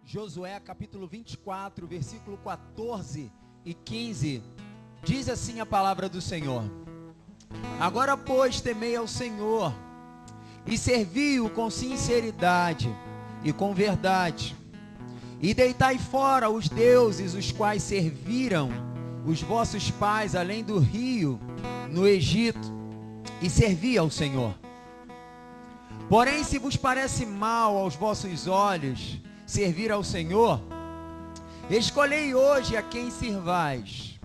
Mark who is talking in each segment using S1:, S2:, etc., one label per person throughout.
S1: Josué capítulo 24, versículo 14 e 15, diz assim a palavra do Senhor: Agora, pois, temei ao Senhor e servi-o com sinceridade e com verdade, e deitai fora os deuses os quais serviram os vossos pais além do rio no Egito, e servi ao Senhor. Porém, se vos parece mal aos vossos olhos servir ao Senhor, escolhei hoje a quem sirvais,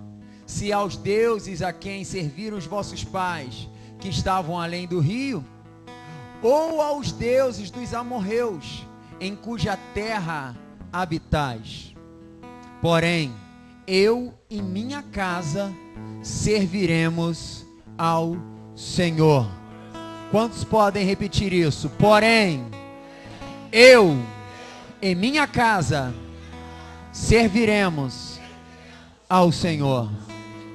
S1: se aos deuses a quem serviram os vossos pais, que estavam além do rio, ou aos deuses dos amorreus, em cuja terra habitais. Porém, eu e minha casa serviremos ao Senhor. Quantos podem repetir isso? Porém, eu e minha casa serviremos ao Senhor.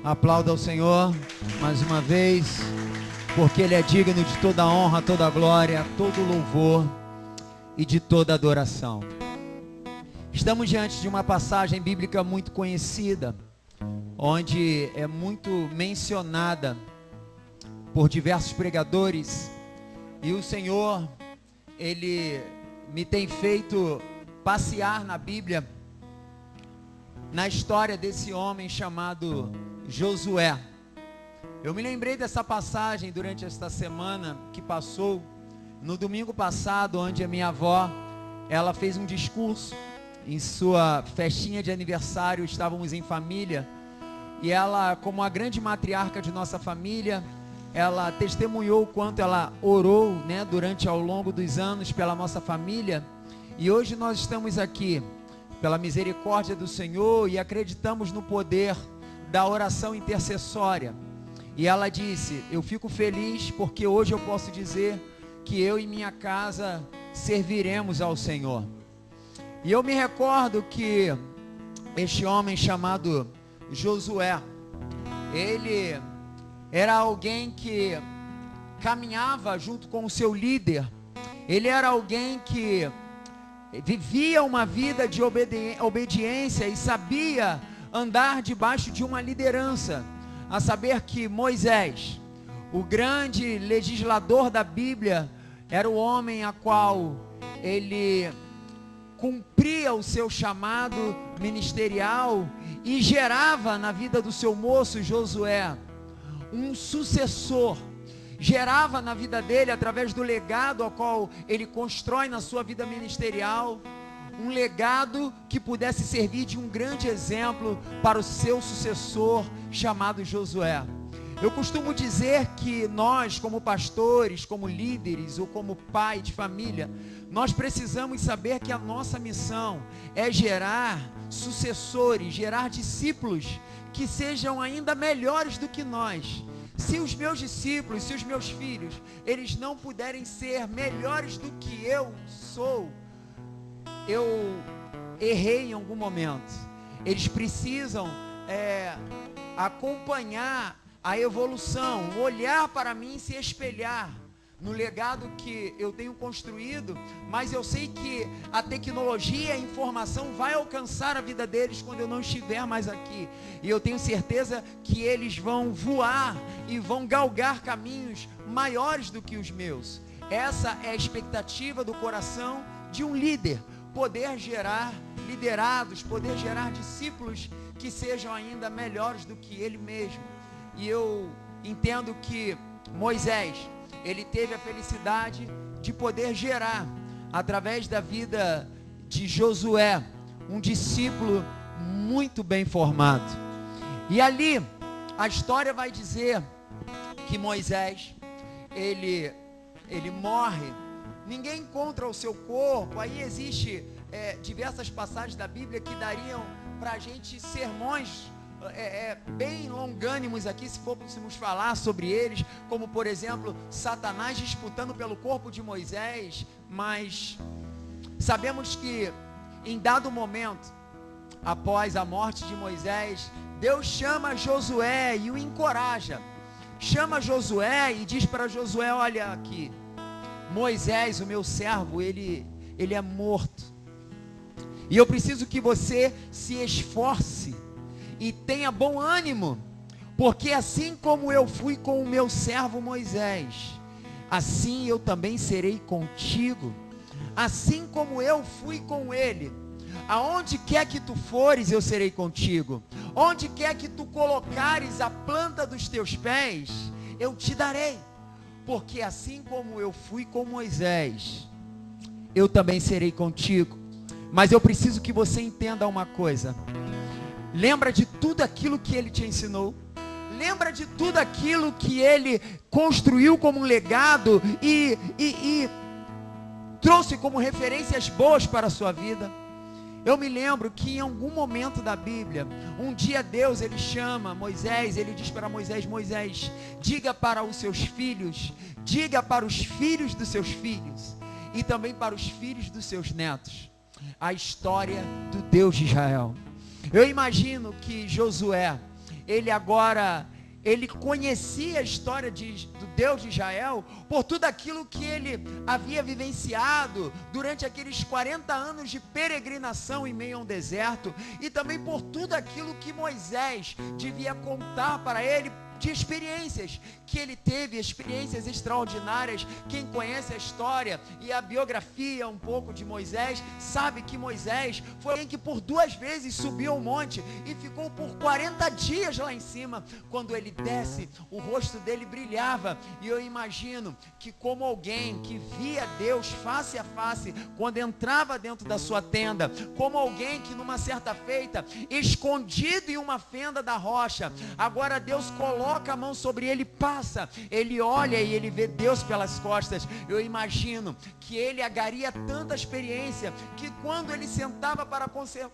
S1: Aplauda ao Senhor mais uma vez, porque Ele é digno de toda honra, toda glória, todo louvor e de toda adoração. Estamos diante de uma passagem bíblica muito conhecida, onde é muito mencionada por diversos pregadores, e o Senhor, Ele me tem feito passear na Bíblia, na história desse homem chamado Josué. Eu me lembrei dessa passagem durante esta semana que passou, no domingo passado, onde a minha avó, ela fez um discurso em sua festinha de aniversário. Estávamos em família, e ela, como a grande matriarca de nossa família, ela testemunhou o quanto ela orou, durante ao longo dos anos pela nossa família. E hoje nós estamos aqui pela misericórdia do Senhor e acreditamos no poder da oração intercessória. E ela disse: eu fico feliz porque hoje eu posso dizer que eu e minha casa serviremos ao Senhor. E eu me recordo que este homem chamado Josué, ele era alguém que caminhava junto com o seu líder. Ele era alguém que vivia uma vida de obediência e sabia andar debaixo de uma liderança. A saber que Moisés, o grande legislador da Bíblia, era o homem a qual ele cumpria o seu chamado ministerial e gerava na vida do seu moço Josué um sucessor. Gerava na vida dele, através do legado ao qual ele constrói na sua vida ministerial, um legado que pudesse servir de um grande exemplo para o seu sucessor chamado Josué. Eu costumo dizer que nós, como pastores, como líderes ou como pai de família, nós precisamos saber que a nossa missão é gerar sucessores, gerar discípulos que sejam ainda melhores do que nós. Se os meus discípulos, se os meus filhos, eles não puderem ser melhores do que eu sou, eu errei em algum momento. Eles precisam acompanhar a evolução, olhar para mim e se espelhar no legado que eu tenho construído. Mas eu sei que a tecnologia, a informação vai alcançar a vida deles quando eu não estiver mais aqui, e eu tenho certeza que eles vão voar e vão galgar caminhos maiores do que os meus. Essa é a expectativa do coração de um líder: poder gerar liderados, poder gerar discípulos que sejam ainda melhores do que ele mesmo. E eu entendo que Moisés, ele teve a felicidade de poder gerar, através da vida de Josué, um discípulo muito bem formado. E ali, a história vai dizer que Moisés, ele morre. Ninguém encontra o seu corpo. Aí existe diversas passagens da Bíblia que dariam para a gente sermões bem longânimos aqui, se fôssemos falar sobre eles, como por exemplo, Satanás disputando pelo corpo de Moisés. Mas sabemos que em dado momento, após a morte de Moisés, Deus chama Josué e o encoraja. Chama Josué e diz para Josué: olha aqui, Moisés, o meu servo, ele é morto. E eu preciso que você se esforce e tenha bom ânimo, porque assim como eu fui com o meu servo Moisés, assim eu também serei contigo. Assim como eu fui com ele, aonde quer que tu fores, eu serei contigo. Onde quer que tu colocares a planta dos teus pés, eu te darei. Porque assim como eu fui com Moisés, eu também serei contigo. Mas eu preciso que você entenda uma coisa. Lembra de tudo aquilo que ele te ensinou? Lembra de tudo aquilo que ele construiu como um legado e trouxe como referências boas para a sua vida? Eu me lembro que em algum momento da Bíblia, um dia Deus, ele chama Moisés, ele diz para Moisés: Moisés, diga para os seus filhos, diga para os filhos dos seus filhos, e também para os filhos dos seus netos, a história do Deus de Israel. Eu imagino que Josué, ele conhecia a história do Deus de Israel por tudo aquilo que ele havia vivenciado durante aqueles 40 anos de peregrinação em meio a um deserto, e também por tudo aquilo que Moisés devia contar para ele de experiências que ele teve, experiências extraordinárias. Quem conhece a história e a biografia um pouco de Moisés, sabe que Moisés foi alguém que por 2 vezes subiu ao monte e ficou por 40 dias lá em cima. Quando ele desce, o rosto dele brilhava, e eu imagino que como alguém que via Deus face a face, quando entrava dentro da sua tenda, como alguém que numa certa feita, escondido em uma fenda da rocha, agora Deus coloca a mão sobre ele, passa, ele olha e ele vê Deus pelas costas. Eu imagino que ele agaria tanta experiência, que quando ele sentava para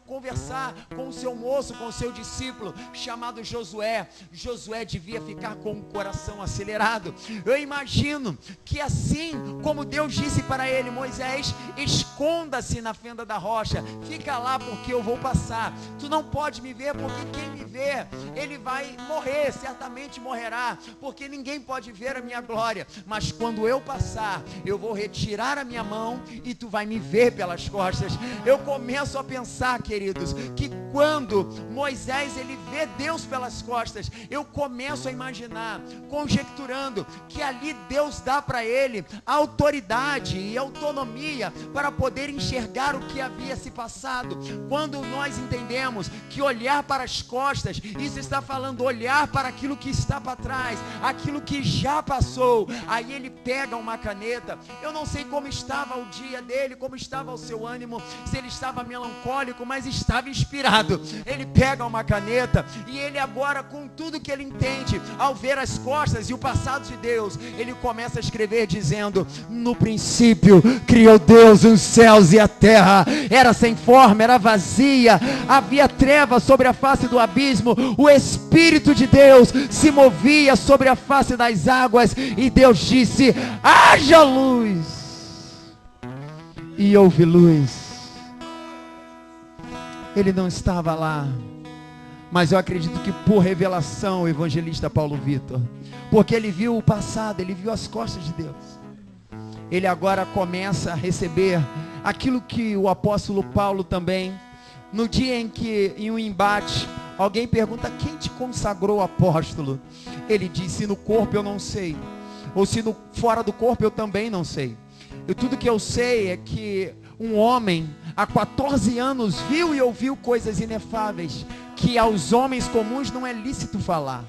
S1: conversar com o seu moço, com o seu discípulo, chamado Josué, Josué devia ficar com o coração acelerado. Eu imagino que assim como Deus disse para ele: Moisés, esconda-se na fenda da rocha, fica lá porque eu vou passar, tu não pode me ver, porque quem me vê, ele vai morrer, certamente morrerá, porque ninguém pode ver a minha glória, mas quando eu passar, eu vou retirar a minha mão e tu vai me ver pelas costas. Eu começo a pensar, queridos, que quando Moisés ele vê Deus pelas costas, eu começo a imaginar, conjecturando, que ali Deus dá para ele autoridade e autonomia para poder enxergar o que havia se passado. Quando nós entendemos que olhar para as costas, isso está falando olhar para aquilo que está para trás, aquilo que já passou. Aí ele pega uma caneta. Eu não sei como estava o dia dele, como estava o seu ânimo, se ele estava melancólico, mas estava inspirado. Ele pega uma caneta e ele agora, com tudo que ele entende, ao ver as costas e o passado de Deus, ele começa a escrever dizendo: no princípio criou Deus os céus e a terra, era sem forma, era vazia, havia trevas sobre a face do abismo, o Espírito de Deus se movia sobre a face das águas, e Deus disse: haja luz, e houve luz. Ele não estava lá, mas eu acredito que por revelação, o evangelista Paulo Vitor, porque ele viu o passado, ele viu as costas de Deus, ele agora começa a receber aquilo que o apóstolo Paulo também, no dia em que, em um embate, alguém pergunta: quem te consagrou apóstolo? Ele disse: no corpo eu não sei, ou se fora do corpo eu também não sei. E tudo que eu sei é que um homem há 14 anos viu e ouviu coisas inefáveis que aos homens comuns não é lícito falar.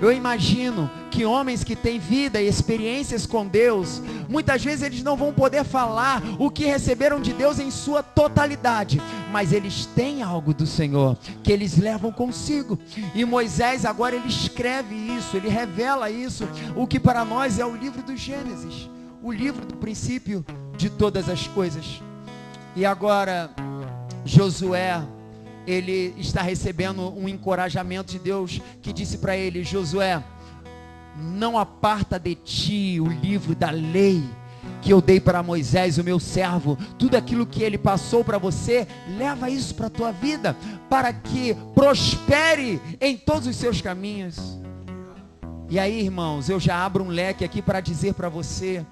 S1: Eu imagino que homens que têm vida e experiências com Deus, muitas vezes eles não vão poder falar o que receberam de Deus em sua totalidade, mas eles têm algo do Senhor que eles levam consigo. E Moisés agora ele escreve isso, ele revela isso, o que para nós é o livro do Gênesis, o livro do princípio de todas as coisas. E agora Josué, ele está recebendo um encorajamento de Deus, que disse para ele: Josué, não aparta de ti o livro da lei que eu dei para Moisés, o meu servo. Tudo aquilo que ele passou para você, leva isso para a tua vida, para que prospere em todos os seus caminhos. E aí, irmãos, eu já abro um leque aqui para dizer para você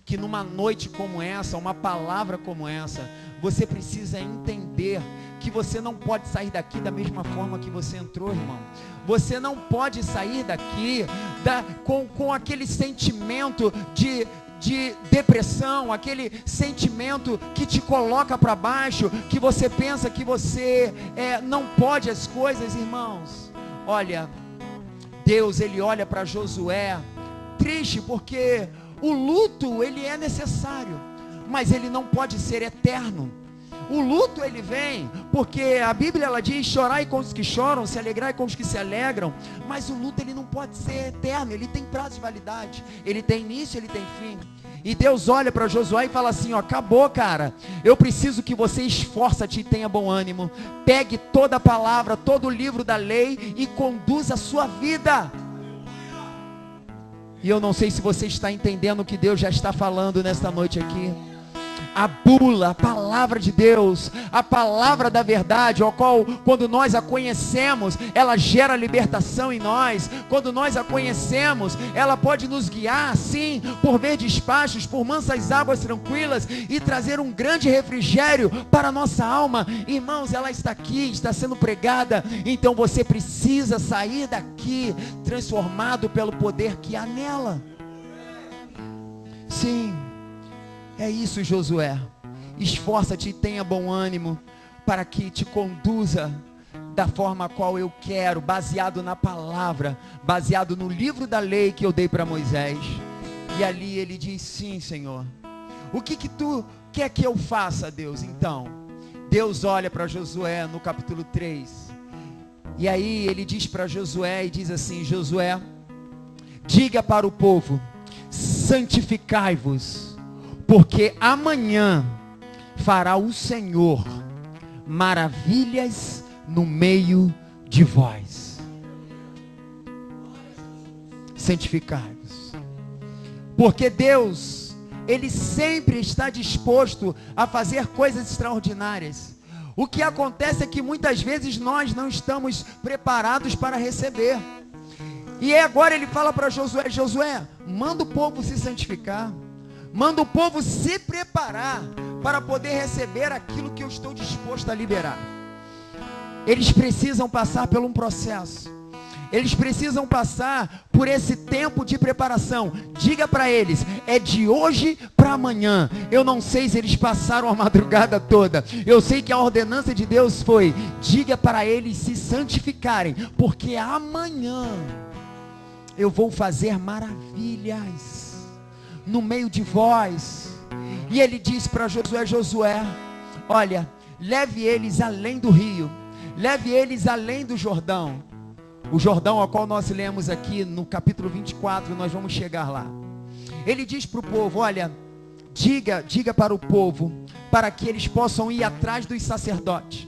S1: que numa noite como essa, uma palavra como essa, você precisa entender que você não pode sair daqui da mesma forma que você entrou, irmão. Você não pode sair daqui com aquele sentimento de depressão, aquele sentimento que te coloca para baixo, que você pensa que você não pode as coisas, irmãos. Olha, Deus, ele olha para Josué triste, porque o luto, ele é necessário, mas ele não pode ser eterno. O luto, ele vem, porque a Bíblia, ela diz: chorai com os que choram, se alegrai com os que se alegram. Mas o luto, ele não pode ser eterno, ele tem prazo de validade, ele tem início, ele tem fim. E Deus olha para Josué e fala assim: ó, acabou, cara, eu preciso que você esforça-te e tenha bom ânimo, pegue toda a palavra, todo o livro da lei e conduza a sua vida. E eu não sei se você está entendendo o que Deus já está falando nesta noite aqui. A bula, a palavra de Deus, a palavra da verdade, ao qual, quando nós a conhecemos, ela gera libertação em nós. Quando nós a conhecemos, ela pode nos guiar, sim, por verdes pastos, por mansas águas tranquilas, e trazer um grande refrigério para a nossa alma. Irmãos, ela está aqui, está sendo pregada. Então você precisa sair daqui transformado pelo poder que há nela. Sim. É isso, Josué. Esforça-te e tenha bom ânimo, para que te conduza da forma a qual eu quero, baseado na palavra, baseado no livro da lei que eu dei para Moisés. E ali ele diz: sim, Senhor. O que tu quer que eu faça, Deus? Então, Deus olha para Josué no capítulo 3. E aí ele diz para Josué, e diz assim: Josué, diga para o povo: santificai-vos, porque amanhã fará o Senhor maravilhas no meio de vós. Santificai-vos. Porque Deus, Ele sempre está disposto a fazer coisas extraordinárias. O que acontece é que muitas vezes nós não estamos preparados para receber. E agora Ele fala para Josué: Josué, manda o povo se santificar. Manda o povo se preparar para poder receber aquilo que eu estou disposto a liberar. Eles precisam passar por um processo. Eles precisam passar por esse tempo de preparação. Diga para eles: é de hoje para amanhã. Eu não sei se eles passaram a madrugada toda. Eu sei que a ordenança de Deus foi: diga para eles se santificarem, porque amanhã eu vou fazer maravilhas no meio de vós. E ele diz para Josué: Josué, olha, leve eles além do rio, leve eles além do Jordão. O Jordão ao qual nós lemos aqui no capítulo 24, nós vamos chegar lá. Ele diz para o povo: olha, diga para o povo, para que eles possam ir atrás dos sacerdotes.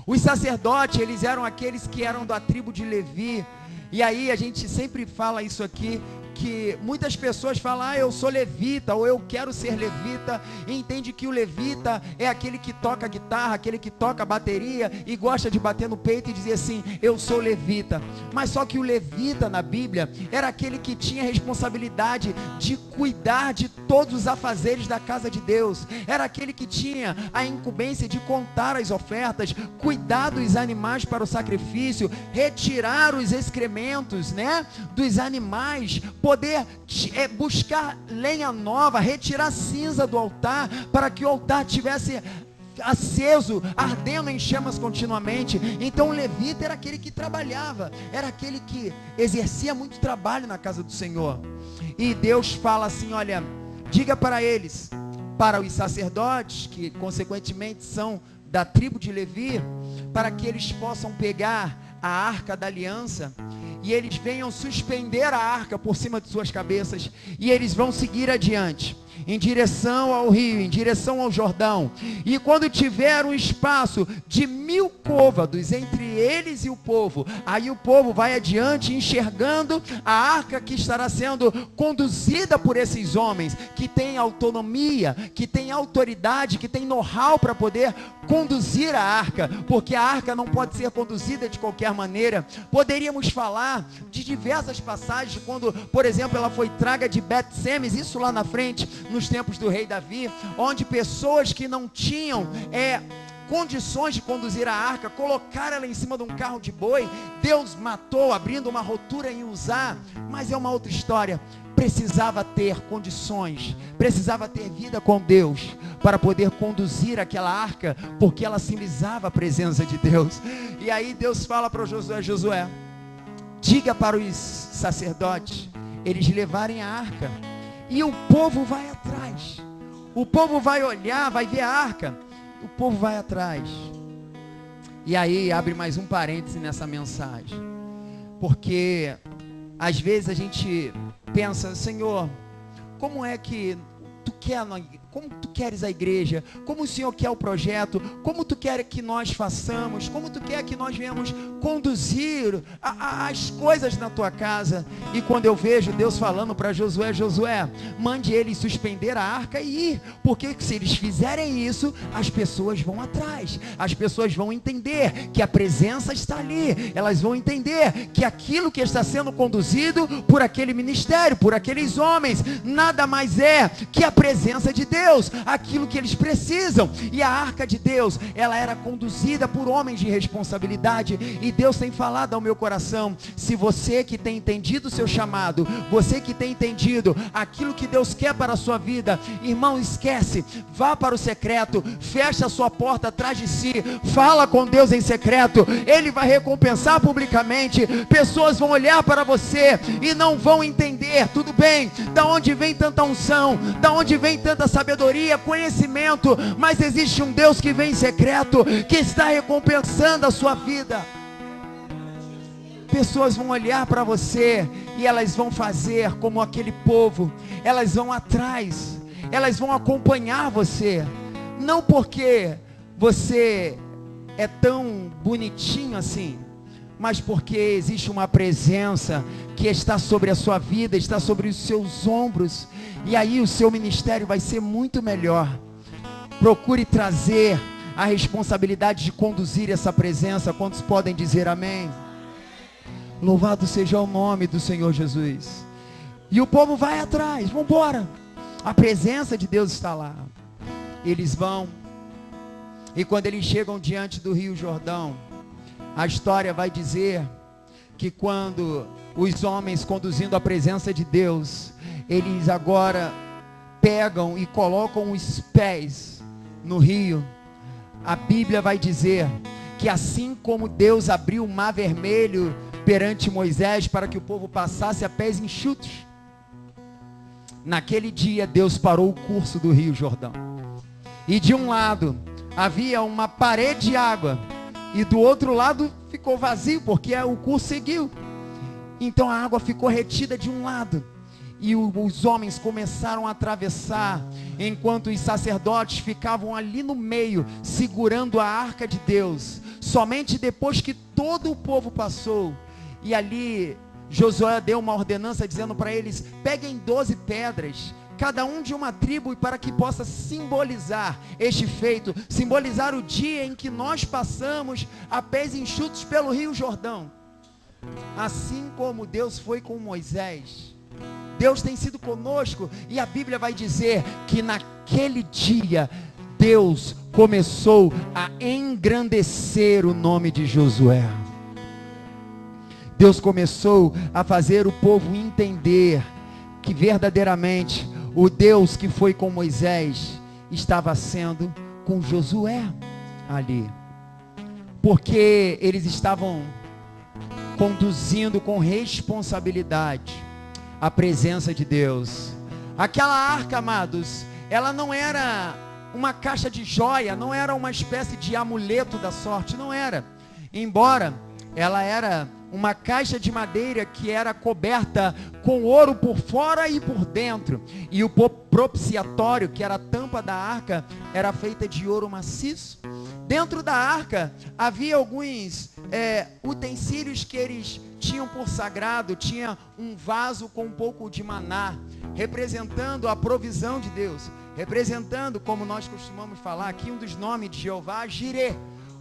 S1: Os sacerdotes, eles eram aqueles que eram da tribo de Levi. E aí a gente sempre fala isso aqui, que muitas pessoas falam: eu sou levita, ou eu quero ser levita, e entende que o levita é aquele que toca guitarra, aquele que toca bateria, e gosta de bater no peito e dizer assim: eu sou levita. Mas só que o levita na Bíblia era aquele que tinha responsabilidade de cuidar de todos os afazeres da casa de Deus, era aquele que tinha a incumbência de contar as ofertas, cuidar dos animais para o sacrifício, retirar os excrementos, né, dos animais, poder buscar lenha nova, retirar cinza do altar, para que o altar tivesse aceso, ardendo em chamas continuamente. Então o levita era aquele que trabalhava, era aquele que exercia muito trabalho na casa do Senhor. E Deus fala assim: olha, diga para eles, para os sacerdotes, que consequentemente são da tribo de Levi, para que eles possam pegar a arca da aliança, e eles venham suspender a arca por cima de suas cabeças, e eles vão seguir adiante, em direção ao rio, em direção ao Jordão. E quando tiver um espaço de 1000 côvados entre eles e o povo, aí o povo vai adiante, enxergando a arca que estará sendo conduzida por esses homens, que têm autonomia, que têm autoridade, que têm know-how para poder conduzir a arca, porque a arca não pode ser conduzida de qualquer maneira. Poderíamos falar de diversas passagens, quando, por exemplo, ela foi traga de Bet-Semes, isso lá na frente, nos tempos do rei Davi, onde pessoas que não tinham condições de conduzir a arca, colocaram ela em cima de um carro de boi. Deus matou, abrindo uma rotura em Uzá. Mas é uma outra história. Precisava ter condições, precisava ter vida com Deus, para poder conduzir aquela arca, porque ela simbolizava a presença de Deus. E aí Deus fala para Josué: Josué, diga para os sacerdotes, eles levarem a arca, e o povo vai atrás. O povo vai olhar, vai ver a arca, o povo vai atrás. E aí abre mais um parêntese nessa mensagem, porque às vezes a gente pensa: Senhor, como é que tu quer, como tu queres a igreja, como o Senhor quer o projeto, como tu quer que nós façamos, como tu quer que nós venhamos conduzir as coisas na tua casa. E quando eu vejo Deus falando para Josué: Josué, mande eles suspender a arca e ir, porque se eles fizerem isso, as pessoas vão atrás, as pessoas vão entender que a presença está ali, elas vão entender que aquilo que está sendo conduzido por aquele ministério, por aqueles homens, nada mais é que a presença de Deus, aquilo que eles precisam. E a arca de Deus, ela era conduzida por homens de responsabilidade. E Deus tem falado ao meu coração: se você que tem entendido o seu chamado, você que tem entendido aquilo que Deus quer para a sua vida, irmão, esquece, vá para o secreto, fecha a sua porta atrás de si, fala com Deus em secreto, Ele vai recompensar publicamente. Pessoas vão olhar para você e não vão entender, tudo bem, da onde vem tanta unção, da onde vem tanta sabedoria, conhecimento, mas existe um Deus que vem em secreto, que está recompensando a sua vida. Pessoas vão olhar para você e elas vão fazer como aquele povo, elas vão atrás, elas vão acompanhar você, não porque você é tão bonitinho assim, mas porque existe uma presença que está sobre a sua vida, está sobre os seus ombros, e aí o seu ministério vai ser muito melhor. Procure trazer a responsabilidade de conduzir essa presença. Quantos podem dizer amém? Louvado seja o nome do Senhor Jesus. E o povo vai atrás, vamos embora, a presença de Deus está lá. Eles vão, e quando eles chegam diante do Rio Jordão, a história vai dizer que quando os homens conduzindo a presença de Deus, eles agora pegam e colocam os pés no rio, a Bíblia vai dizer que assim como Deus abriu o mar vermelho perante Moisés para que o povo passasse a pés enxutos, naquele dia Deus parou o curso do Rio Jordão, e de um lado havia uma parede de água, e do outro lado ficou vazio, porque o curso seguiu. Então a água ficou retida de um lado, e os homens começaram a atravessar, enquanto os sacerdotes ficavam ali no meio, segurando a arca de Deus. Somente depois que todo o povo passou, e ali Josué deu uma ordenança dizendo para eles: peguem 12 pedras, cada um de uma tribo, e para que possa simbolizar este feito, simbolizar o dia em que nós passamos a pés enxutos pelo Rio Jordão. Assim como Deus foi com Moisés, Deus tem sido conosco, e a Bíblia vai dizer que naquele dia Deus começou a engrandecer o nome de Josué. Deus começou a fazer o povo entender que verdadeiramente o Deus que foi com Moisés estava sendo com Josué ali, porque eles estavam conduzindo com responsabilidade a presença de Deus. Aquela arca, amados, ela não era uma caixa de joia, não era uma espécie de amuleto da sorte, não era, embora ela era uma caixa de madeira que era coberta com ouro por fora e por dentro, e o propiciatório, que era a tampa da arca, era feita de ouro maciço. Dentro da arca havia alguns utensílios que eles tinham por sagrado. Tinha um vaso com um pouco de maná, representando a provisão de Deus, representando, como nós costumamos falar aqui, um dos nomes de Jeová, Jirê,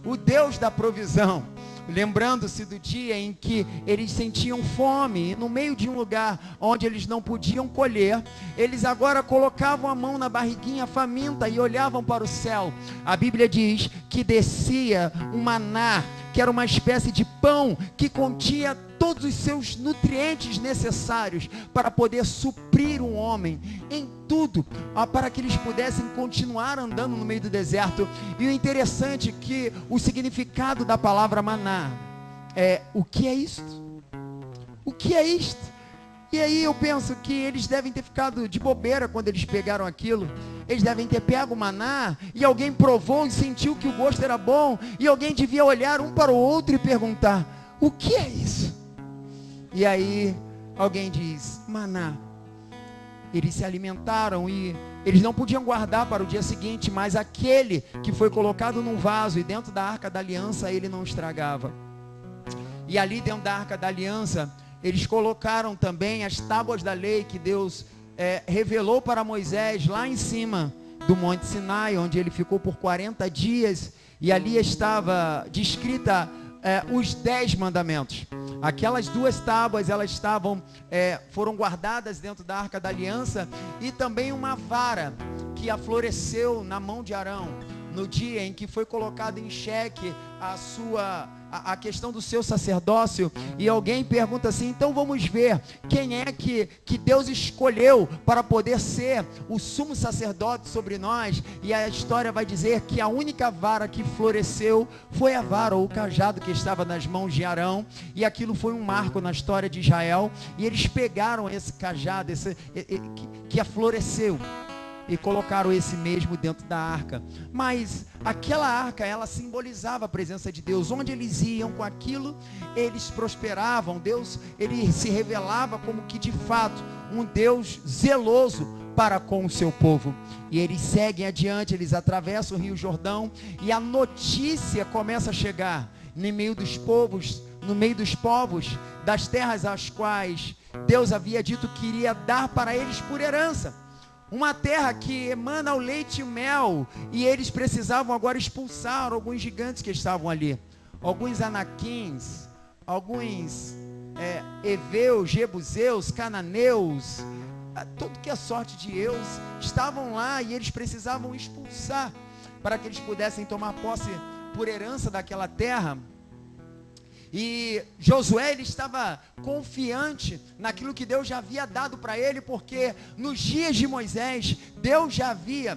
S1: o Deus da provisão. lembrando-se do dia em que eles sentiam fome, e no meio de um lugar onde eles não podiam colher, eles agora colocavam a mão na barriguinha faminta e olhavam para o céu. A Bíblia diz que descia um maná, que era uma espécie de pão que continha todos os seus nutrientes necessários para poder suprir um homem em tudo, para que eles pudessem continuar andando no meio do deserto. E o interessante é que o significado da palavra maná é: o que é isto? O que é isto? E aí eu penso que eles devem ter ficado de bobeira quando eles pegaram aquilo. Eles devem ter pego o maná e alguém provou e sentiu que o gosto era bom, e alguém devia olhar um para o outro e perguntar: o que é isso? E aí alguém diz: maná. Eles se alimentaram e eles não podiam guardar para o dia seguinte, mas aquele que foi colocado num vaso e dentro da Arca da Aliança, ele não estragava. E ali dentro da Arca da Aliança, eles colocaram também as tábuas da lei que Deus revelou para Moisés lá em cima do Monte Sinai, onde ele ficou por 40 dias, e ali estava descrita os 10 mandamentos. Aquelas 2 tábuas, elas foram guardadas dentro da Arca da Aliança, e também uma vara que afloresceu na mão de Arão, no dia em que foi colocado em xeque a questão do seu sacerdócio. E alguém pergunta assim: então vamos ver quem é que Deus escolheu para poder ser o sumo sacerdote sobre nós. E a história vai dizer que a única vara que floresceu foi a vara, ou o cajado que estava nas mãos de Arão, e aquilo foi um marco na história de Israel. E eles pegaram esse cajado que afloresceu e colocaram esse mesmo dentro da arca. Mas aquela arca, ela simbolizava a presença de Deus. Onde eles iam com aquilo, eles prosperavam. Deus, ele se revelava como que de fato um Deus zeloso para com o seu povo. E eles seguem adiante, eles atravessam o Rio Jordão, e a notícia começa a chegar no meio dos povos, das terras às quais Deus havia dito que iria dar para eles por herança. Uma terra que emana o leite e o mel, e eles precisavam agora expulsar alguns gigantes que estavam ali, alguns anaquins, alguns heveus, jebuseus, cananeus, tudo que é sorte de Deus, estavam lá, e eles precisavam expulsar para que eles pudessem tomar posse por herança daquela terra. E Josué, ele estava confiante naquilo que Deus já havia dado para ele, porque nos dias de Moisés, Deus já havia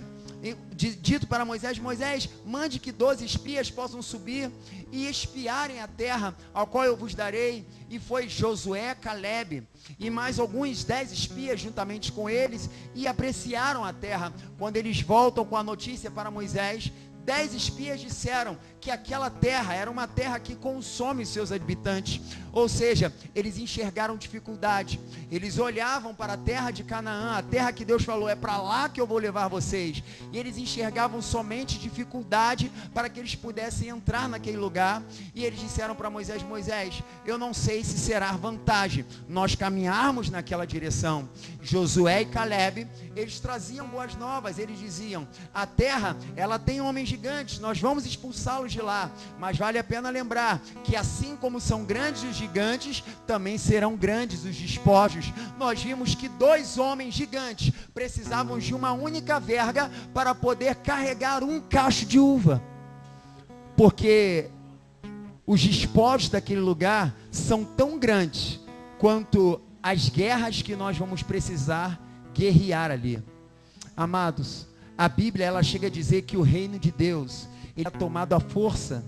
S1: dito para Moisés: Moisés, mande que 12 espias possam subir e espiarem a terra ao qual eu vos darei. E foi Josué, Calebe e mais alguns 10 espias juntamente com eles, e apreciaram a terra. Quando eles voltam com a notícia para Moisés, 10 espias disseram que aquela terra era uma terra que consome seus habitantes. Ou seja, eles enxergaram dificuldade. Eles olhavam para a terra de Canaã, a terra que Deus falou: é para lá que eu vou levar vocês. E eles enxergavam somente dificuldade para que eles pudessem entrar naquele lugar. E eles disseram para Moisés: Moisés, eu não sei se será vantagem nós caminharmos naquela direção. Josué e Calebe, eles traziam boas novas. Eles diziam: a terra, ela tem homens gigantes, nós vamos expulsá-los de lá, mas vale a pena lembrar que assim como são grandes os gigantes, também serão grandes os despojos. Nós vimos que 2 homens gigantes precisavam de uma única verga para poder carregar um cacho de uva, porque os despojos daquele lugar são tão grandes quanto as guerras que nós vamos precisar guerrear ali. Amados, a Bíblia, ela chega a dizer que o reino de Deus, ele é tomado à força.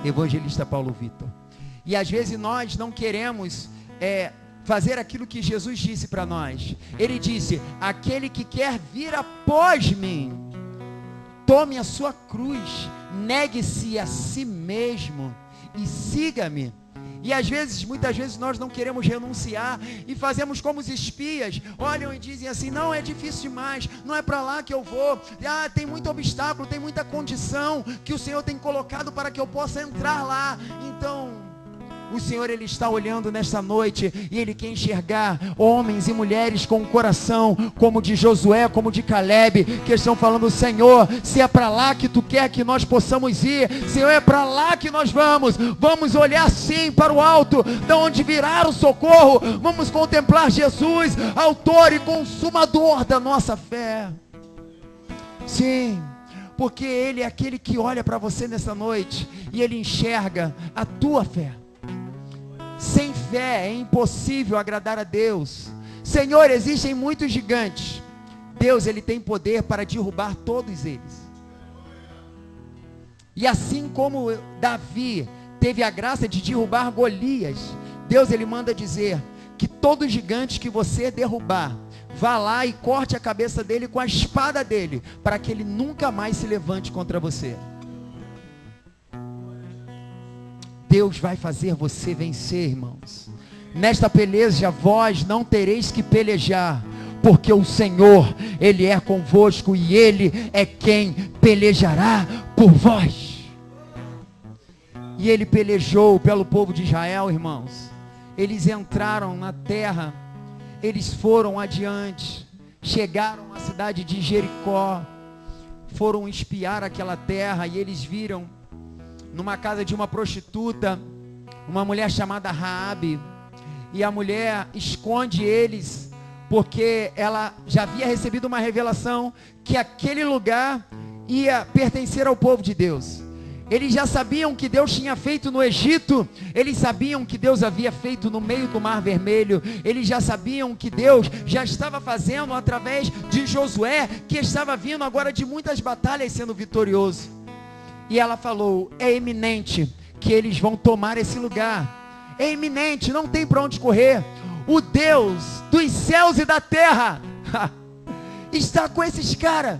S1: Evangelista Paulo Vitor. E às vezes nós não queremos fazer aquilo que Jesus disse para nós. Ele disse: aquele que quer vir após mim, tome a sua cruz, negue-se a si mesmo e siga-me. E às vezes, muitas vezes nós não queremos renunciar e fazemos como os espias, olham e dizem assim: não, é difícil demais, não é para lá que eu vou, tem muito obstáculo, tem muita condição que o Senhor tem colocado para que eu possa entrar lá. Então, O Senhor, Ele está olhando nesta noite e Ele quer enxergar homens e mulheres com o coração como de Josué, como de Caleb, que estão falando: Senhor, se é para lá que Tu quer que nós possamos ir, Senhor, é para lá que nós vamos olhar sim para o alto, da onde virá o socorro, vamos contemplar Jesus, autor e consumador da nossa fé. Sim, porque Ele é aquele que olha para você nessa noite e Ele enxerga a tua fé. Sem fé é impossível agradar a Deus. Senhor, existem muitos gigantes. Deus, Ele tem poder para derrubar todos eles. E assim como Davi teve a graça de derrubar Golias, Deus, Ele manda dizer que todo gigante que você derrubar, vá lá e corte a cabeça dele com a espada dele, para que ele nunca mais se levante contra você. Deus vai fazer você vencer, irmãos. Nesta peleja vós não tereis que pelejar, porque o Senhor, Ele é convosco e Ele é quem pelejará por vós. E Ele pelejou pelo povo de Israel, irmãos. Eles entraram na terra, eles foram adiante, chegaram à cidade de Jericó, foram espiar aquela terra e eles viram numa casa de uma prostituta, uma mulher chamada Raabe, e a mulher esconde eles, porque ela já havia recebido uma revelação, que aquele lugar ia pertencer ao povo de Deus. Eles já sabiam que Deus tinha feito no Egito, eles sabiam que Deus havia feito no meio do Mar Vermelho, eles já sabiam que Deus já estava fazendo através de Josué, que estava vindo agora de muitas batalhas sendo vitorioso. E ela falou: é eminente que eles vão tomar esse lugar, é iminente, não tem para onde correr. O Deus dos céus e da terra está com esses caras.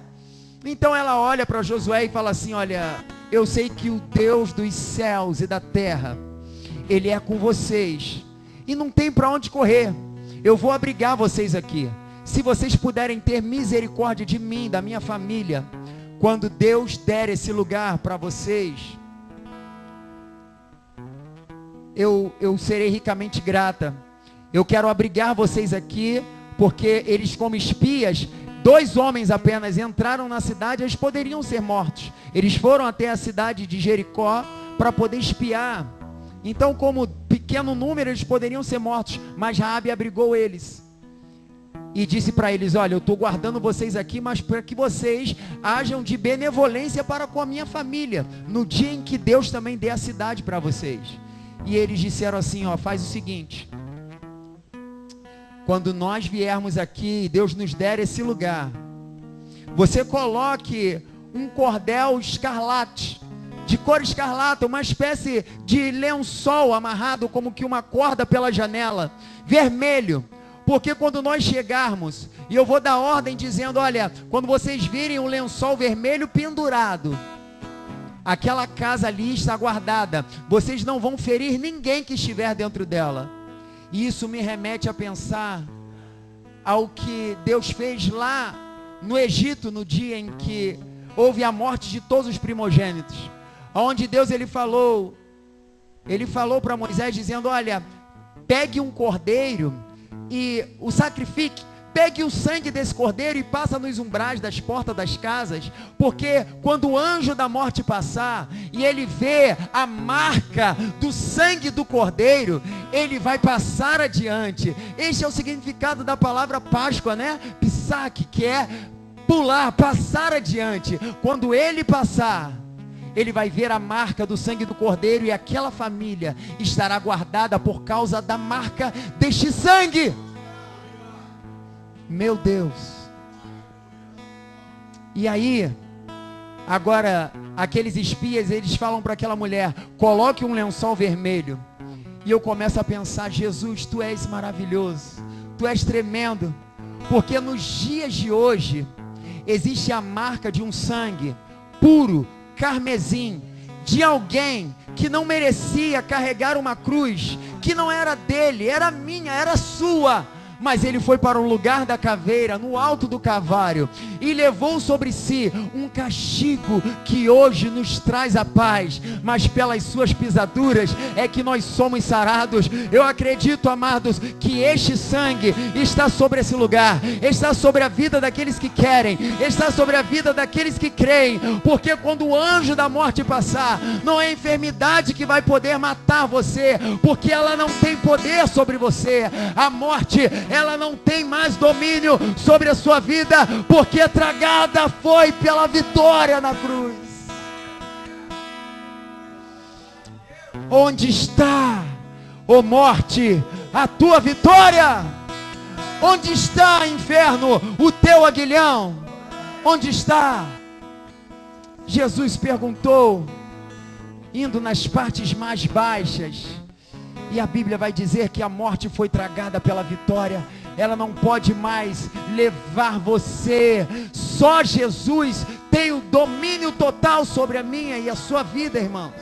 S1: Então ela olha para Josué e fala assim: olha, eu sei que o Deus dos céus e da terra, Ele é com vocês, e não tem para onde correr. Eu vou abrigar vocês aqui. Se vocês puderem ter misericórdia de mim, da minha família, quando Deus der esse lugar para vocês, eu serei ricamente grata. Eu quero abrigar vocês aqui, porque eles, como espias, 2 homens apenas entraram na cidade, eles poderiam ser mortos. Eles foram até a cidade de Jericó para poder espiar. Então, como pequeno número, eles poderiam ser mortos, mas Raabe abrigou eles e disse para eles: olha, eu estou guardando vocês aqui, mas para que vocês hajam de benevolência para com a minha família, no dia em que Deus também dê a cidade para vocês. E eles disseram assim: ó, faz o seguinte, quando nós viermos aqui, Deus nos der esse lugar, você coloque um cordel escarlate, de cor escarlata, uma espécie de lençol amarrado como que uma corda pela janela, vermelho. Porque quando nós chegarmos, e eu vou dar ordem dizendo: olha, quando vocês virem um lençol vermelho pendurado, aquela casa ali está guardada, vocês não vão ferir ninguém que estiver dentro dela. E isso me remete a pensar ao que Deus fez lá no Egito, no dia em que houve a morte de todos os primogênitos, onde Deus ele falou para Moisés dizendo: olha, pegue um cordeiro e o sacrifique, pegue o sangue desse cordeiro e passa nos umbrais das portas das casas, porque quando o anjo da morte passar e ele vê a marca do sangue do cordeiro, ele vai passar adiante. Este é o significado da palavra Páscoa, né? Pissaque, que é pular, passar adiante. Quando ele passar, ele vai ver a marca do sangue do cordeiro, e aquela família estará guardada por causa da marca deste sangue. Meu Deus. E aí, agora, aqueles espias, eles falam para aquela mulher: coloque um lençol vermelho. E eu começo a pensar: Jesus, Tu és maravilhoso, Tu és tremendo, porque nos dias de hoje, existe a marca de um sangue puro, carmesim, de alguém que não merecia carregar uma cruz, que não era dele, era minha, era sua, mas ele foi para o lugar da caveira, no alto do Calvário, e levou sobre si um castigo que hoje nos traz a paz, mas pelas suas pisaduras é que nós somos sarados. Eu acredito, amados, que este sangue está sobre esse lugar, está sobre a vida daqueles que querem, está sobre a vida daqueles que creem, porque quando o anjo da morte passar, não é a enfermidade que vai poder matar você, porque ela não tem poder sobre você. A morte, ela não tem mais domínio sobre a sua vida, porque tragada foi pela vitória na cruz. Onde está, ó morte, a tua vitória? Onde está, inferno, o teu aguilhão? Onde está? Jesus perguntou, indo nas partes mais baixas, e a Bíblia vai dizer que a morte foi tragada pela vitória. Ela não pode mais levar você. Só Jesus tem o domínio total sobre a minha e a sua vida, irmãos.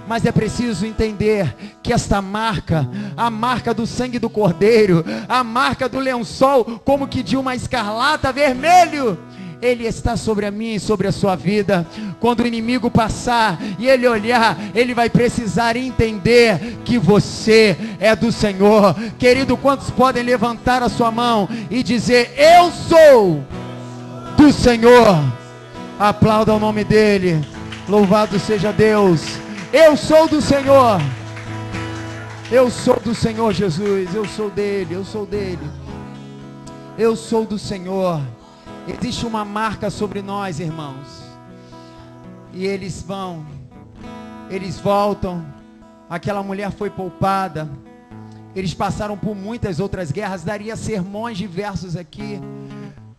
S1: Mas é preciso entender que esta marca, a marca do sangue do Cordeiro, a marca do lençol, como que de uma escarlata vermelho, ele está sobre a minha e sobre a sua vida. Quando o inimigo passar e ele olhar, ele vai precisar entender que você é do Senhor. Querido, quantos podem levantar a sua mão e dizer: eu sou do Senhor? Aplauda o nome dele. Louvado seja Deus. Eu sou do Senhor. Eu sou do Senhor Jesus. Eu sou dele, eu sou dele. Eu sou do Senhor. Existe uma marca sobre nós, irmãos. E eles voltam. Aquela mulher foi poupada. Eles passaram por muitas outras guerras. Daria sermões diversos aqui.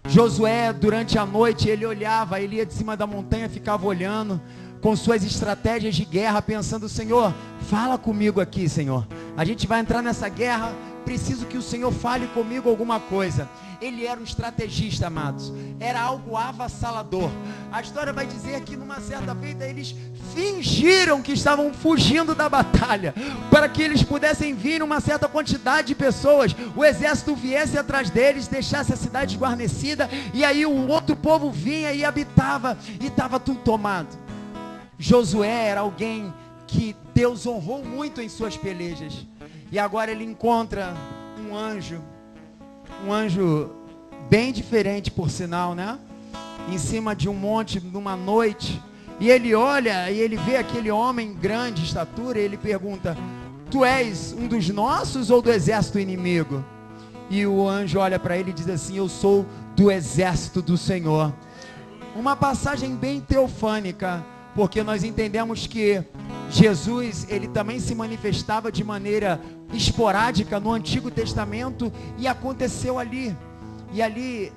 S1: Josué, durante a noite, ele olhava, ele ia de cima da montanha, ficava olhando, com suas estratégias de guerra, pensando: Senhor, fala comigo aqui, Senhor. A gente vai entrar nessa guerra, preciso que o Senhor fale comigo alguma coisa. Ele era um estrategista, amados. Era algo avassalador. A história vai dizer que numa certa feita eles fingiram que estavam fugindo da batalha, para que eles pudessem vir uma certa quantidade de pessoas. O exército viesse atrás deles, deixasse a cidade guarnecida, e aí o outro povo vinha e habitava, e estava tudo tomado. Josué era alguém que Deus honrou muito em suas pelejas. E agora ele encontra um anjo bem diferente, por sinal, né? Em cima de um monte, numa noite. E ele olha e ele vê aquele homem grande de estatura, e ele pergunta: tu és um dos nossos ou do exército inimigo? E o anjo olha para ele e diz assim: eu sou do exército do Senhor. Uma passagem bem teofânica, porque nós entendemos que Jesus, ele também se manifestava de maneira esporádica no Antigo Testamento, e aconteceu ali. E ali,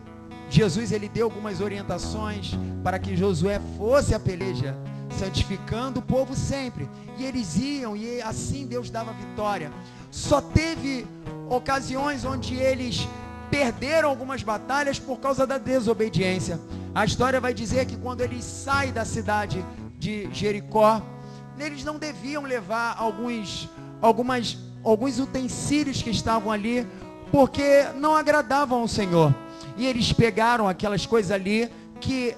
S1: Jesus, ele deu algumas orientações para que Josué fosse a peleja, santificando o povo sempre. E eles iam, e assim Deus dava vitória. Só teve ocasiões onde eles perderam algumas batalhas por causa da desobediência. A história vai dizer que quando eles saem da cidade de Jericó, eles não deviam levar alguns utensílios que estavam ali, porque não agradavam ao Senhor. E eles pegaram aquelas coisas ali que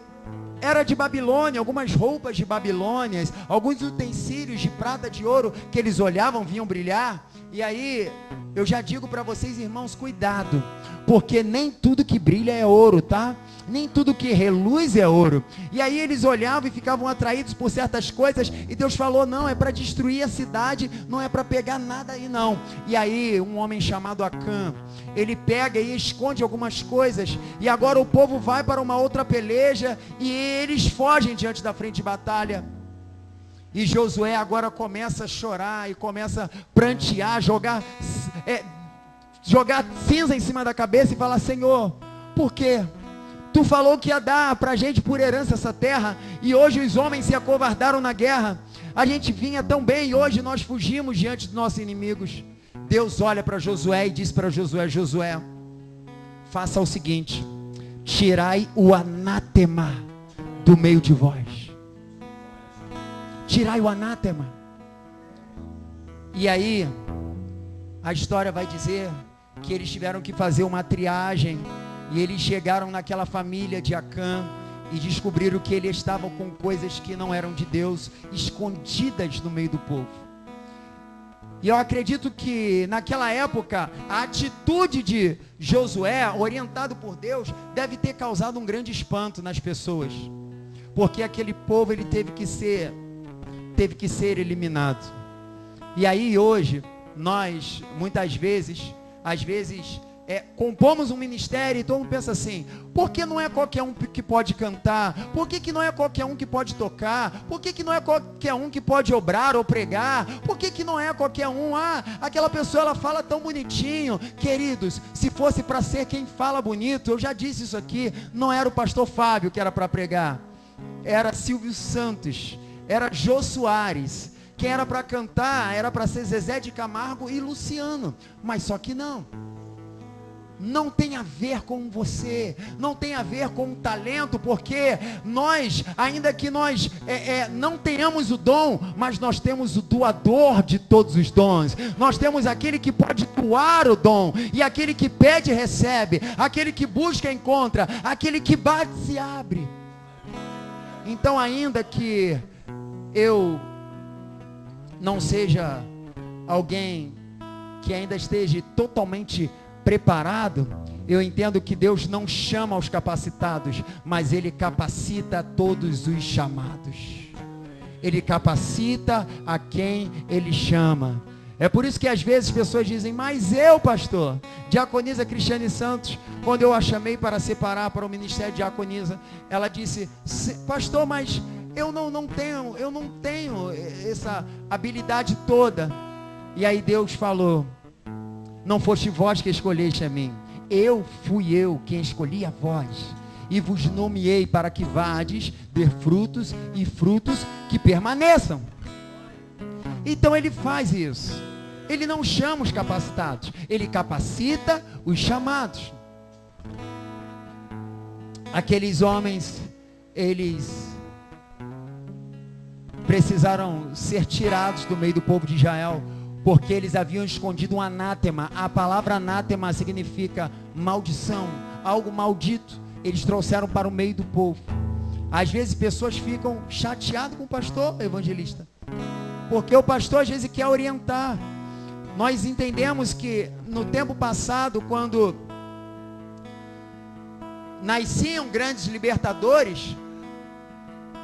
S1: era de Babilônia, algumas roupas de Babilônia, alguns utensílios de prata, de ouro, que eles olhavam, vinham brilhar. E aí, eu já digo para vocês, irmãos, cuidado, porque nem tudo que brilha é ouro, tá? Nem tudo que reluz é ouro. E aí eles olhavam e ficavam atraídos por certas coisas, e Deus falou: não, é para destruir a cidade, não é para pegar nada aí não. E aí um homem chamado Acã, ele pega e esconde algumas coisas, e agora o povo vai para uma outra peleja, e eles fogem diante da frente de batalha. E Josué agora começa a chorar, e começa a prantear, jogar cinza em cima da cabeça, e falar: Senhor, por quê? Tu falou que ia dar para a gente por herança essa terra, e hoje os homens se acovardaram na guerra. A gente vinha tão bem, e hoje nós fugimos diante dos nossos inimigos. Deus olha para Josué e diz para Josué: Josué, faça o seguinte: tirai o anátema do meio de vós. Tirai o anátema. E aí, a história vai dizer que eles tiveram que fazer uma triagem, e eles chegaram naquela família de Acã, e descobriram que eles estavam com coisas que não eram de Deus, escondidas no meio do povo. E eu acredito que naquela época, a atitude de Josué, orientado por Deus, deve ter causado um grande espanto nas pessoas, porque aquele povo ele teve que ser eliminado. E aí hoje, nós muitas vezes, compomos um ministério e todo mundo pensa assim: por que não é qualquer um que pode cantar? Por que não é qualquer um que pode tocar? Por que não é qualquer um que pode obrar ou pregar? Por que não é qualquer um? Aquela pessoa ela fala tão bonitinho. Queridos, se fosse para ser quem fala bonito, eu já disse isso aqui, não era o pastor Fábio que era para pregar, era Silvio Santos, era Jô Soares. Quem era para cantar era para ser Zezé de Camargo e Luciano, mas só que não tem a ver com você, não tem a ver com o talento, porque nós, ainda que nós não tenhamos o dom, mas nós temos o doador de todos os dons, nós temos aquele que pode doar o dom, e aquele que pede recebe, aquele que busca encontra, aquele que bate se abre. Então, ainda que eu não seja alguém que ainda esteja totalmente preparado, eu entendo que Deus não chama os capacitados, mas Ele capacita todos os chamados. Ele capacita a quem Ele chama. É por isso que às vezes pessoas dizem: mas eu, pastor, diaconisa Cristiane Santos, quando eu a chamei para separar para o ministério de diaconisa, ela disse: pastor, mas eu não tenho essa habilidade toda. E aí Deus falou: não foste vós que escolheste a mim, fui eu quem escolhi a vós, e vos nomeei para que vades, dê frutos, e frutos que permaneçam. Então Ele faz isso. Ele não chama os capacitados, Ele capacita os chamados. Aqueles homens, eles precisaram ser tirados do meio do povo de Israel, porque eles haviam escondido um anátema. A palavra anátema significa maldição, algo maldito. Eles trouxeram para o meio do povo. Às vezes pessoas ficam chateadas com o pastor evangelista, porque o pastor às vezes quer orientar. Nós entendemos que no tempo passado, quando nasciam grandes libertadores,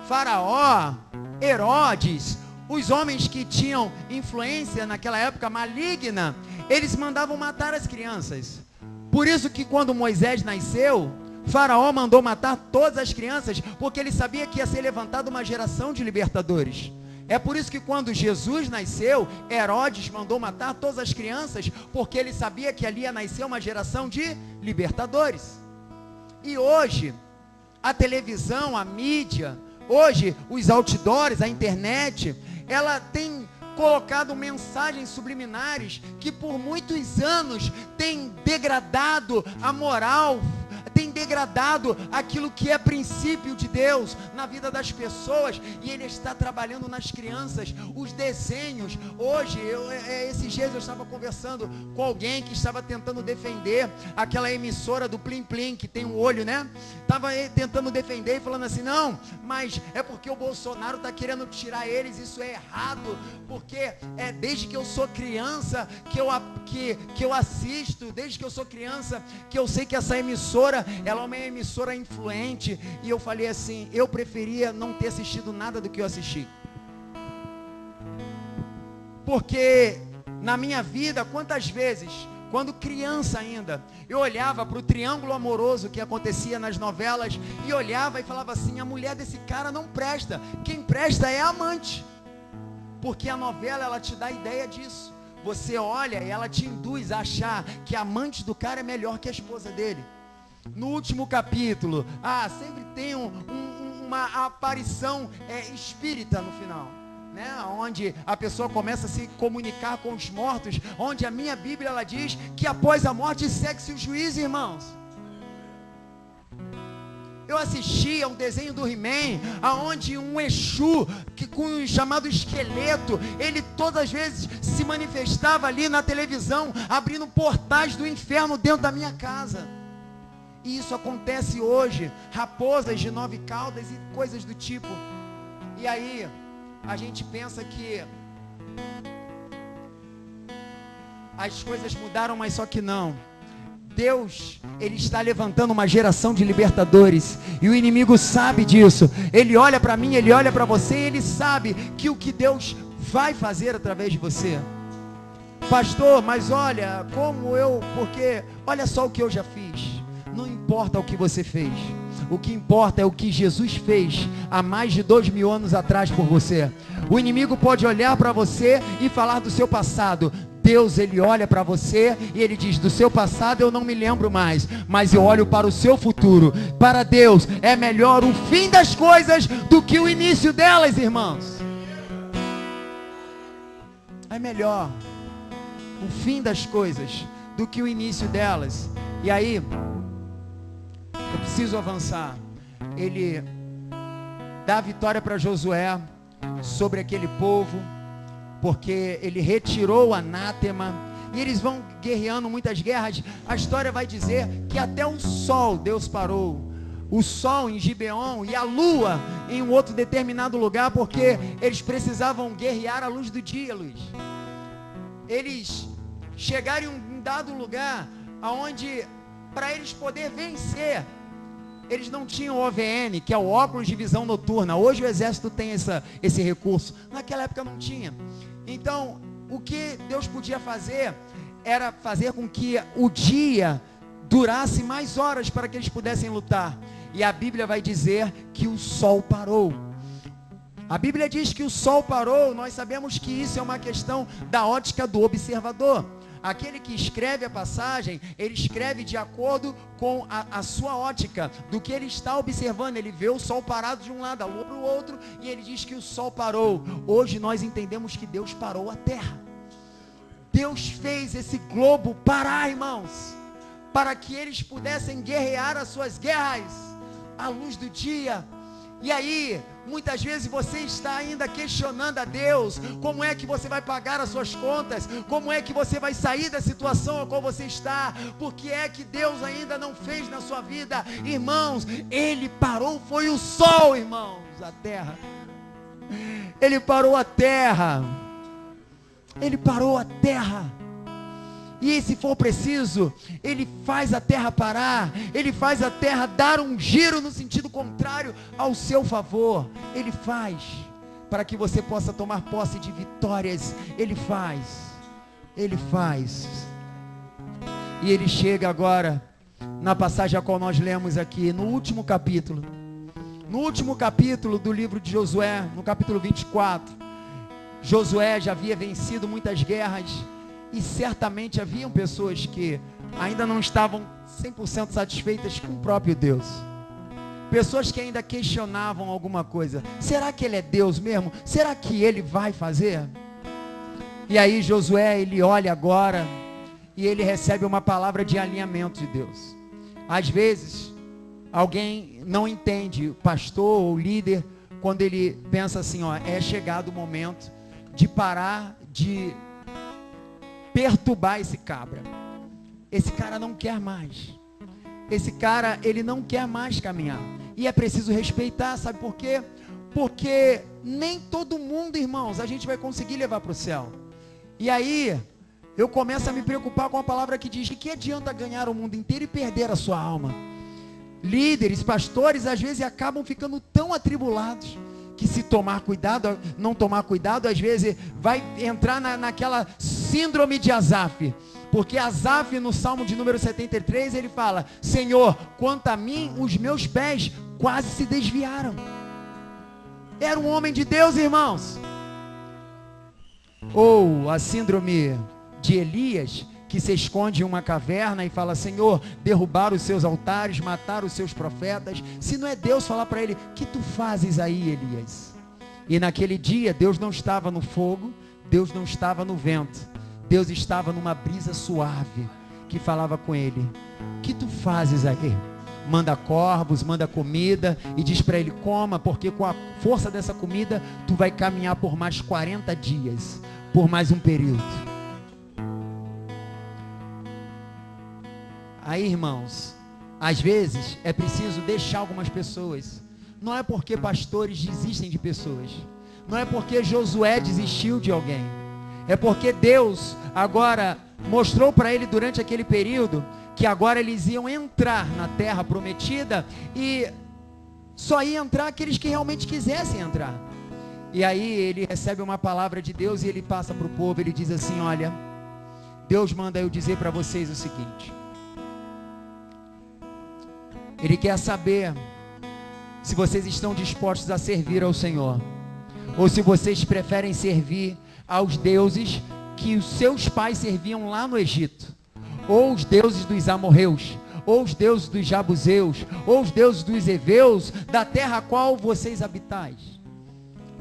S1: Faraó, Herodes, os homens que tinham influência naquela época maligna, eles mandavam matar as crianças. Por isso que quando Moisés nasceu, Faraó mandou matar todas as crianças, porque ele sabia que ia ser levantada uma geração de libertadores. É por isso que quando Jesus nasceu, Herodes mandou matar todas as crianças, porque ele sabia que ali ia nascer uma geração de libertadores. E hoje, a televisão, a mídia, hoje os outdoors, a internet, ela tem colocado mensagens subliminares que por muitos anos tem degradado a moral, tem degradado aquilo que é princípio de Deus na vida das pessoas, e Ele está trabalhando nas crianças, os desenhos. Hoje, esses dias eu estava conversando com alguém que estava tentando defender aquela emissora do Plim Plim, que tem um olho, né? Estava tentando defender e falando assim: não, mas é porque o Bolsonaro está querendo tirar eles, isso é errado, porque desde que eu sou criança que eu assisto, desde que eu sou criança que eu sei que essa emissora, ela é uma emissora influente. E eu falei assim: eu preferia não ter assistido nada do que eu assisti, porque na minha vida, quantas vezes, quando criança ainda, eu olhava para o triângulo amoroso que acontecia nas novelas, e olhava e falava assim: a mulher desse cara não presta, quem presta é a amante, porque a novela ela te dá a ideia disso. Você olha e ela te induz a achar que a amante do cara é melhor que a esposa dele. No último capítulo, sempre tem uma aparição espírita no final, né? Onde a pessoa começa a se comunicar com os mortos, onde a minha Bíblia ela diz que após a morte segue-se o juízo, irmãos. Eu assisti a um desenho do He-Man, aonde um Exu, com um chamado esqueleto, ele todas as vezes se manifestava ali na televisão, abrindo portais do inferno dentro da minha casa. E isso acontece hoje, raposas de 9 caudas e coisas do tipo. E aí, a gente pensa que as coisas mudaram, mas só que não. Deus, Ele está levantando uma geração de libertadores, e o inimigo sabe disso. Ele olha para mim, ele olha para você, e ele sabe que o que Deus vai fazer através de você. Pastor, mas olha, porque olha só o que eu já fiz. Não importa o que você fez, o que importa é o que Jesus fez há mais de 2000 anos atrás por você. O inimigo pode olhar para você e falar do seu passado. Deus, Ele olha para você e Ele diz: do seu passado eu não me lembro mais, mas eu olho para o seu futuro. Para Deus é melhor o fim das coisas do que o início delas, irmãos. É melhor o fim das coisas do que o início delas. E aí, eu preciso avançar. Ele dá a vitória para Josué sobre aquele povo, porque ele retirou o anátema, e eles vão guerreando muitas guerras. A história vai dizer que até o sol Deus parou, o sol em Gibeon e a lua em um outro determinado lugar, porque eles precisavam guerrear à luz do dia, Luiz. Eles chegaram em um dado lugar, aonde para eles poder vencer, eles não tinham OVN, que é o óculos de visão noturna. Hoje o exército tem esse recurso, naquela época não tinha. Então, o que Deus podia fazer era fazer com que o dia durasse mais horas para que eles pudessem lutar. E a Bíblia vai dizer que o sol parou. A Bíblia diz que o sol parou. Nós sabemos que isso é uma questão da ótica do observador. Aquele que escreve a passagem, ele escreve de acordo com a sua ótica, do que ele está observando. Ele vê o sol parado de um lado, a lua para o outro, e ele diz que o sol parou. Hoje nós entendemos que Deus parou a terra. Deus fez esse globo parar, irmãos, para que eles pudessem guerrear as suas guerras à luz do dia. E aí, muitas vezes você está ainda questionando a Deus, como é que você vai pagar as suas contas, como é que você vai sair da situação a qual você está, porque é que Deus ainda não fez na sua vida. Irmãos, Ele parou, foi o sol, irmãos, a terra. Ele parou a terra. Ele parou a terra. E se for preciso, Ele faz a terra parar, Ele faz a terra dar um giro no sentido contrário ao seu favor. Ele faz, para que você possa tomar posse de vitórias. Ele faz. E Ele chega agora, na passagem a qual nós lemos aqui, no último capítulo do livro de Josué, no capítulo 24. Josué já havia vencido muitas guerras, e certamente haviam pessoas que ainda não estavam 100% satisfeitas com o próprio Deus. Pessoas que ainda questionavam alguma coisa. Será que Ele é Deus mesmo? Será que Ele vai fazer? E aí Josué, ele olha agora e ele recebe uma palavra de alinhamento de Deus. Às vezes, alguém não entende, o pastor ou líder, quando ele pensa assim, é chegado o momento de parar de perturbar esse cabra. Esse cara não quer mais. Esse cara, ele não quer mais caminhar. E é preciso respeitar, sabe por quê? Porque nem todo mundo, irmãos, a gente vai conseguir levar para o céu. E aí, eu começo a me preocupar com a palavra que diz que adianta ganhar o mundo inteiro e perder a sua alma. Líderes, pastores, às vezes acabam ficando tão atribulados, que se tomar cuidado, não tomar cuidado, às vezes vai entrar naquela síndrome de Asaf. Porque Asaf, no Salmo de número 73, ele fala: Senhor, quanto a mim, os meus pés quase se desviaram. Era um homem de Deus, irmãos. Ou a síndrome de Elias, que se esconde em uma caverna e fala: Senhor, derrubar os seus altares, matar os seus profetas. Se não é Deus falar para ele: que tu fazes aí, Elias? E naquele dia Deus não estava no fogo, Deus não estava no vento, Deus estava numa brisa suave que falava com ele: que tu fazes aí? manda corvos, manda comida e diz para ele: coma, porque com a força dessa comida tu vai caminhar por mais 40 dias, por mais um período. Aí, irmãos, às vezes é preciso deixar algumas pessoas. Não é porque pastores desistem de pessoas, não é porque Josué desistiu de alguém, é porque Deus agora mostrou para ele durante aquele período que agora eles iam entrar na terra prometida e só iam entrar aqueles que realmente quisessem entrar. E aí ele recebe uma palavra de Deus e ele passa para o povo, ele diz assim: olha, Deus manda eu dizer para vocês o seguinte, Ele quer saber se vocês estão dispostos a servir ao Senhor, ou se vocês preferem servir aos deuses que os seus pais serviam lá no Egito, ou os deuses dos amorreus, ou os deuses dos jabuseus, ou os deuses dos heveus, da terra a qual vocês habitais.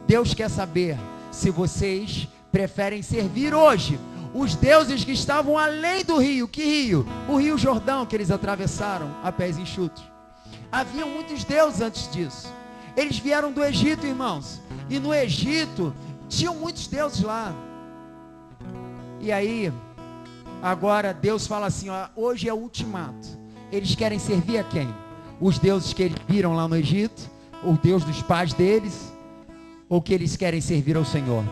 S1: Deus quer saber se vocês preferem servir hoje os deuses que estavam além do rio. Que rio? O rio Jordão, que eles atravessaram a pés enxutos. Haviam muitos deuses antes disso. Eles vieram do Egito, irmãos, e no Egito tinham muitos deuses lá. E aí, agora Deus fala assim, ó, hoje é o ultimato. Eles querem servir a quem? Os deuses que eles viram lá no Egito, o Deus dos pais deles, ou que eles querem servir ao Senhor?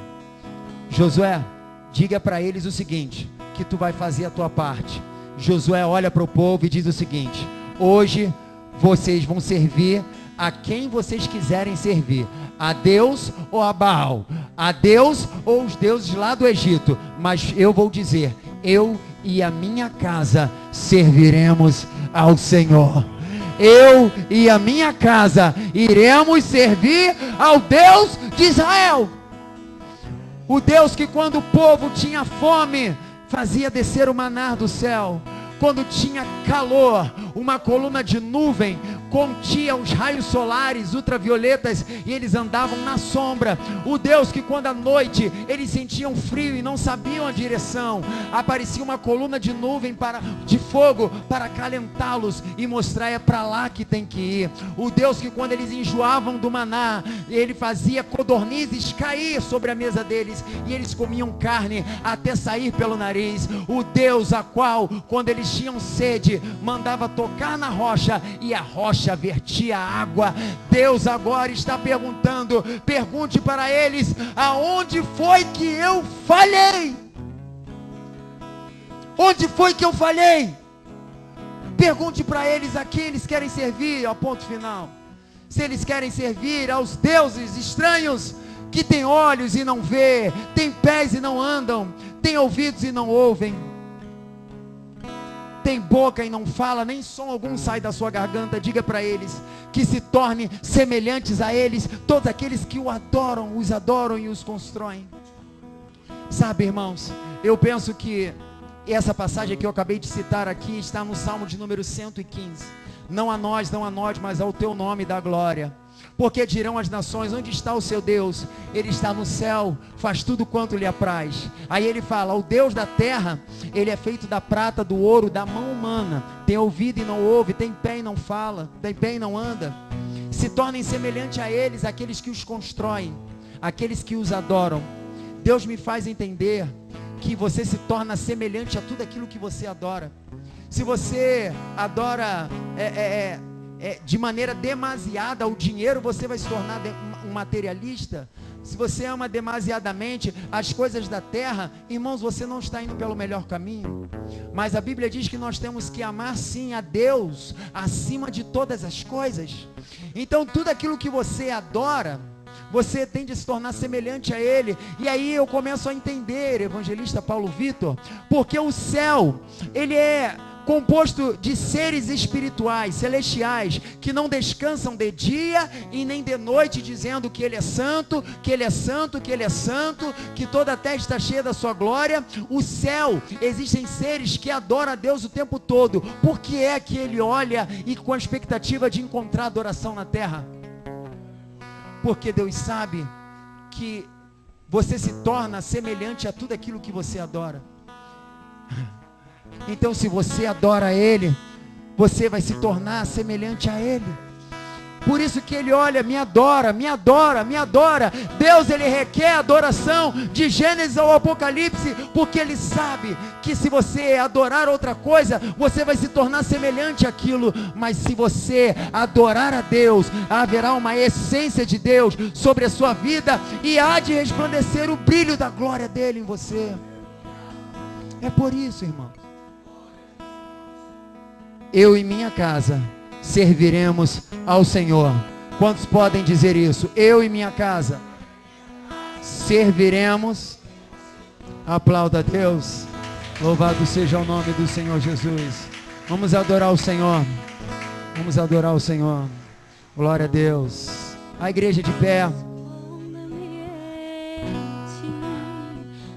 S1: Josué, diga para eles o seguinte, que tu vai fazer a tua parte. Josué olha para o povo e diz o seguinte: hoje vocês vão servir a quem vocês quiserem servir, a Deus ou a Baal, a Deus ou os deuses lá do Egito, mas eu vou dizer, eu e a minha casa serviremos ao Senhor. Eu e a minha casa iremos servir ao Deus de Israel. O Deus que quando o povo tinha fome, fazia descer o maná do céu. Quando tinha calor, uma coluna de nuvem continha os raios solares ultravioletas e eles andavam na sombra. O Deus que quando à noite eles sentiam frio e não sabiam a direção, aparecia uma coluna de nuvem de fogo para acalentá-los e mostrar é para lá que tem que ir. O Deus que quando eles enjoavam do maná, ele fazia codornizes cair sobre a mesa deles e eles comiam carne até sair pelo nariz. O Deus a qual quando eles tinham sede mandava tocar na rocha e a rocha vertia água. Deus agora está perguntando, pergunte para eles, aonde foi que eu falhei? Onde foi que eu falhei? Pergunte para eles a quem eles querem servir, ao ponto final. Se eles querem servir aos deuses estranhos, que têm olhos e não vê, têm pés e não andam, têm ouvidos e não ouvem, tem boca e não fala, nem som algum sai da sua garganta, diga para eles que se tornem semelhantes a eles, todos aqueles que os adoram e os constroem. Sabe, irmãos, eu penso que essa passagem que eu acabei de citar aqui está no Salmo de número 115. Não a nós, mas ao teu nome da glória. Porque dirão as nações, onde está o seu Deus? Ele está no céu, faz tudo quanto lhe apraz. Aí ele fala, o Deus da terra, ele é feito da prata, do ouro, da mão humana. Tem ouvido e não ouve, tem pé e não fala, tem pé e não anda. Se tornem semelhante a eles, aqueles que os constroem, aqueles que os adoram. Deus me faz entender que você se torna semelhante a tudo aquilo que você adora. Se você adora de maneira demasiada o dinheiro, você vai se tornar um materialista. Se você ama demasiadamente as coisas da terra, irmãos, você não está indo pelo melhor caminho. Mas a Bíblia diz que nós temos que amar sim a Deus acima de todas as coisas. Então tudo aquilo que você adora, você tem de se tornar semelhante a Ele. E aí eu começo a entender, evangelista Paulo Vitor, porque o céu, ele é composto de seres espirituais, celestiais, que não descansam de dia e nem de noite, dizendo que Ele é santo, que Ele é santo, que Ele é santo, que toda a terra está cheia da sua glória. O céu, existem seres que adoram a Deus o tempo todo. Por que é que Ele olha e com a expectativa de encontrar adoração na terra? Porque Deus sabe que você se torna semelhante a tudo aquilo que você adora. Então se você adora Ele, você vai se tornar semelhante a Ele. Por isso que Ele olha, me adora, me adora, me adora. Deus, Ele requer adoração de Gênesis ao Apocalipse, porque Ele sabe que se você adorar outra coisa, você vai se tornar semelhante àquilo. Mas se você adorar a Deus, haverá uma essência de Deus sobre a sua vida e há de resplandecer o brilho da glória dEle em você. É por isso, irmão, eu e minha casa serviremos ao Senhor. Quantos podem dizer isso? Eu e minha casa serviremos. Aplauda a Deus. Louvado seja o nome do Senhor Jesus. Vamos adorar o Senhor. Vamos adorar o Senhor. Glória a Deus. A igreja de pé.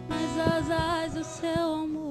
S2: Mas as asas do seu amor